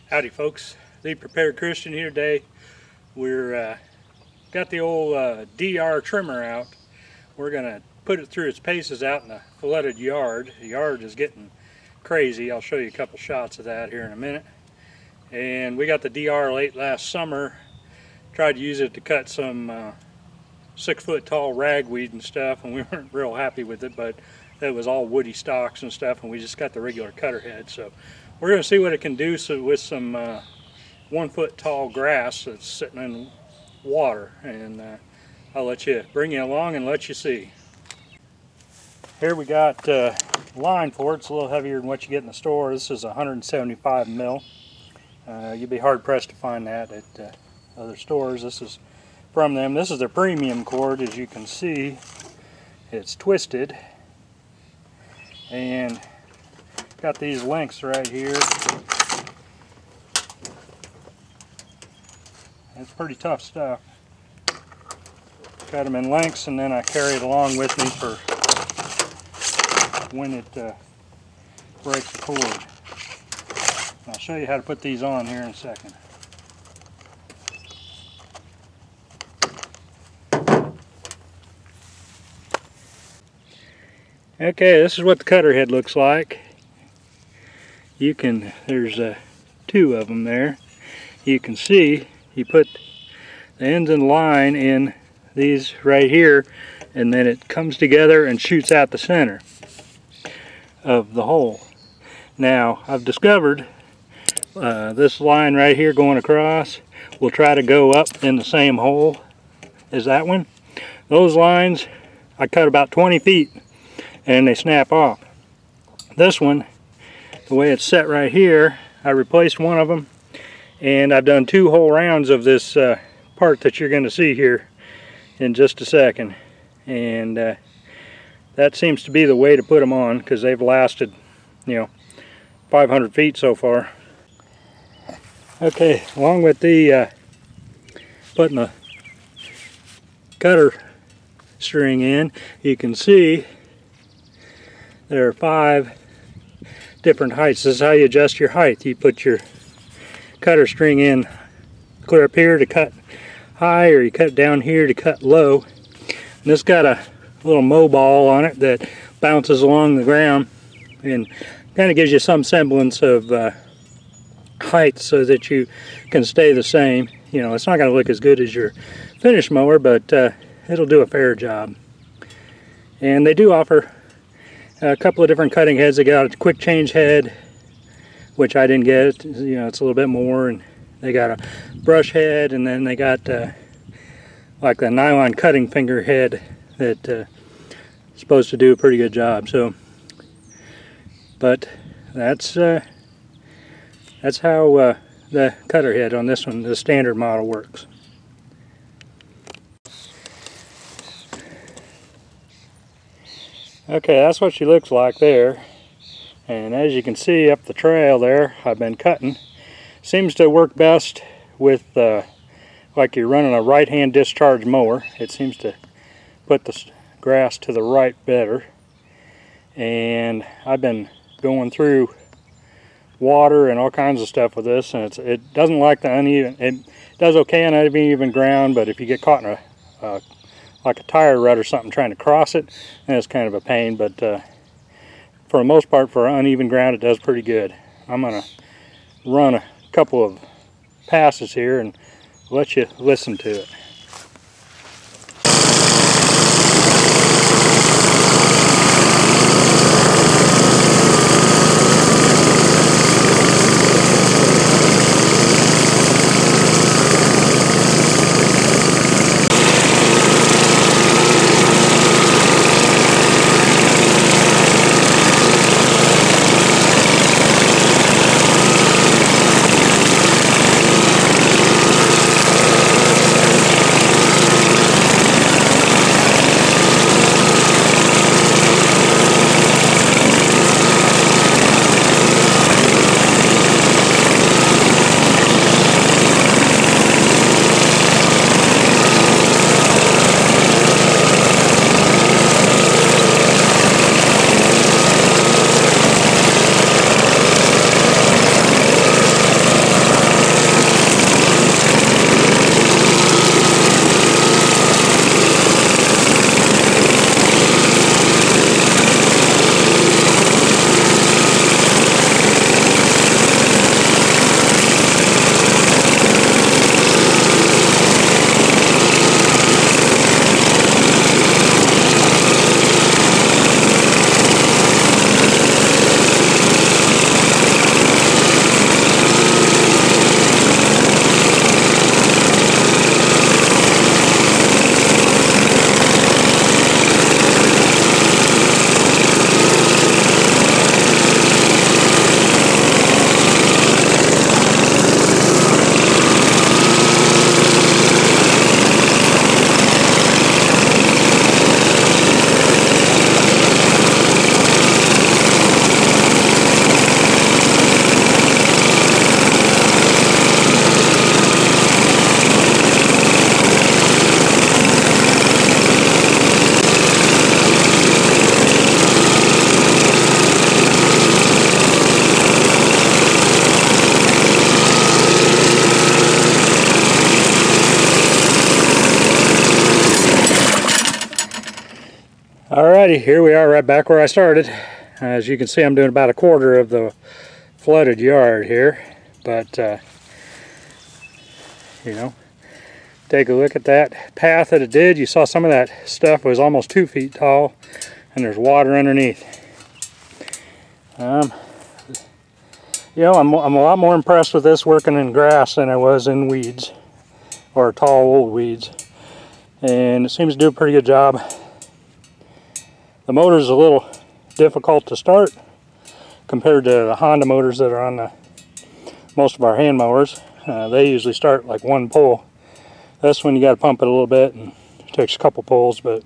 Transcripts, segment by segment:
Howdy folks, the Prepared Christian here today. We're got the old DR Trimmer out. We're gonna put it through its paces out in the flooded yard. The yard is getting crazy. I'll show you a couple shots of that here in a minute. And we got the DR late last summer. Tried to use it to cut some 6 foot tall ragweed and stuff, and we weren't real happy with it, but it was all woody stalks and stuff, and we just got the regular cutter head. So we're going to see what it can do with some 1 foot tall grass that's sitting in water, and I'll bring you along and let you see. Here we got line for it. It's a little heavier than what you get in the store. This is 175 mil. You'd be hard pressed to find that at other stores. This is from them. This is their premium cord. As you can see, it's twisted and got these lengths right here. It's pretty tough stuff. Cut them in lengths, and then I carry it along with me for when it breaks the cord. I'll show you how to put these on here in a second. Okay, this is what the cutter head looks like. There's 2 of them there. You can see you put the ends and line in these right here, and then it comes together and shoots out the center of the hole. Now I've discovered this line right here going across will try to go up in the same hole as that one. Those lines I cut about 20 feet and they snap off. This one, the way it's set right here, I replaced one of them, and I've done 2 whole rounds of this part that you're going to see here in just a second, and that seems to be the way to put them on, because they've lasted, 500 feet so far. Okay, along with the putting the cutter string in, you can see there are 5 different heights. This is how you adjust your height. You put your cutter string in clear up here to cut high, or you cut down here to cut low. And this got a little mow ball on it that bounces along the ground and kind of gives you some semblance of height so that you can stay the same. It's not going to look as good as your finished mower, but it'll do a fair job. And they do offer a couple of different cutting heads. They got a quick change head, which I didn't get. It's a little bit more, and they got a brush head, and then they got like the nylon cutting finger head that is supposed to do a pretty good job. So, but that's how the cutter head on this one, the standard model, works. Okay, that's what she looks like there, and as you can see up the trail there I've been cutting. Seems to work best with like you're running a right-hand discharge mower. It seems to put the grass to the right better, and I've been going through water and all kinds of stuff with this, and it doesn't like the uneven. It does okay on uneven ground, but if you get caught in like a tire rut or something trying to cross it, and it's kind of a pain. But for the most part, for uneven ground, it does pretty good. I'm going to run a couple of passes here and let you listen to it. Alrighty, here we are right back where I started. As you can see, I'm doing about a quarter of the flooded yard here, but you know, take a look at that path that it did. You saw some of that stuff was almost 2 feet tall, and there's water underneath. You know, I'm a lot more impressed with this working in grass than I was in weeds, or tall old weeds, and it seems to do a pretty good job. The motor's a little difficult to start compared to the Honda motors that are on most of our hand mowers. They usually start like one pull. This one you got to pump it a little bit, and it takes a couple pulls, but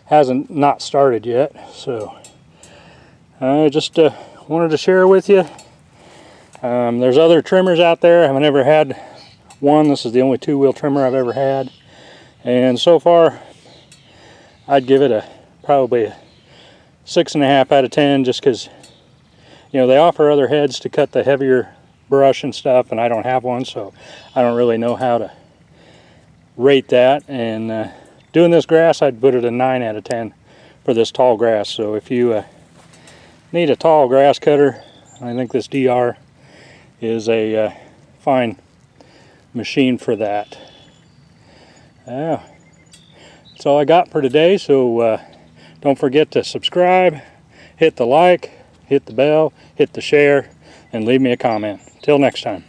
hasn't not started yet. So I just wanted to share with you. There's other trimmers out there. I've never had one. This is the only two-wheel trimmer I've ever had, and so far I'd give it probably a 6.5 out of 10, just because, you know, they offer other heads to cut the heavier brush and stuff, and I don't have one, so I don't really know how to rate that. And doing this grass, I'd put it a 9 out of 10 for this tall grass. So if you need a tall grass cutter, I think this DR is a fine machine for that. That's all I got for today, so don't forget to subscribe, hit the like, hit the bell, hit the share, and leave me a comment. Till next time.